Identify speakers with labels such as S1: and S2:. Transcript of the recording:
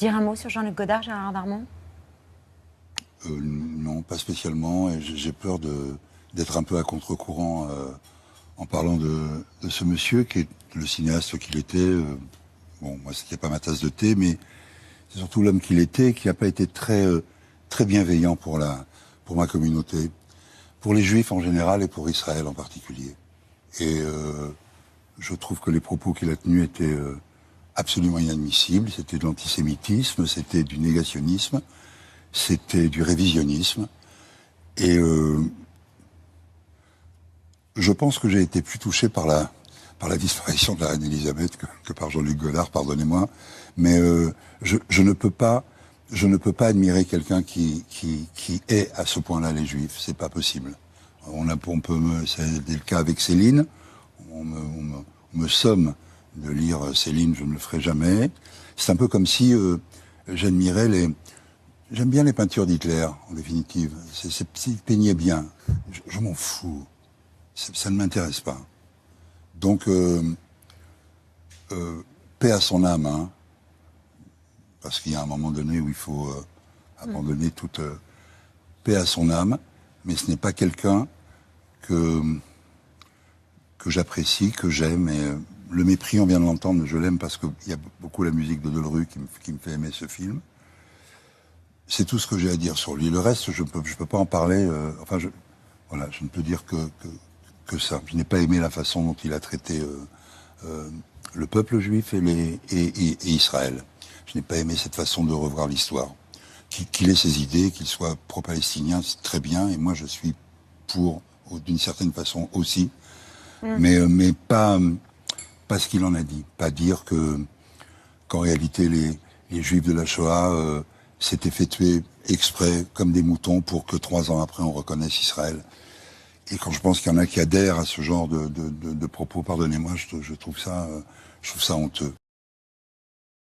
S1: Dire un mot sur Jean-Luc Godard, Gérard Darmon?
S2: Non, pas spécialement. Et j'ai peur d'être un peu à contre-courant en parlant de ce monsieur qui est le cinéaste qu'il était. Bon, moi, c'était pas ma tasse de thé, mais c'est surtout l'homme qu'il était, qui n'a pas été très bienveillant pour ma communauté, pour les Juifs en général et pour Israël en particulier. Et je trouve que les propos qu'il a tenus étaient absolument inadmissibles. C'était de l'antisémitisme, c'était du négationnisme, c'était du révisionnisme. Et je pense que j'ai été plus touché par la disparition de la reine Elisabeth que par Jean-Luc Godard, pardonnez-moi. Mais je ne peux pas admirer quelqu'un qui est à ce point-là les Juifs. C'est pas possible. C'est le cas avec Céline. On me somme de lire Céline, je ne le ferai jamais. C'est un peu comme si j'aime bien les peintures d'Hitler, en définitive. S'il peignait bien, je m'en fous. Ça ne m'intéresse pas. Donc, paix à son âme, hein, parce qu'il y a un moment donné où il faut abandonner toute paix à son âme, mais ce n'est pas quelqu'un que j'apprécie, que j'aime. Et le mépris, on vient de l'entendre, je l'aime parce qu'il y a beaucoup la musique de Delerue qui me fait aimer ce film. C'est tout ce que j'ai à dire sur lui. Le reste, je peux pas en parler. Voilà, je ne peux dire que ça. Je n'ai pas aimé la façon dont il a traité le peuple juif et Israël. Je n'ai pas aimé cette façon de revoir l'histoire. Qu'il ait ses idées, qu'il soit pro-palestinien, c'est très bien. Et moi, je suis pour, d'une certaine façon aussi. Mais pas ce qu'il en a dit. Pas dire qu'en réalité, les juifs de la Shoah s'étaient fait tuer exprès comme des moutons pour que 3 ans après, on reconnaisse Israël. Et quand je pense qu'il y en a qui adhèrent à ce genre de propos, pardonnez-moi, je trouve ça honteux.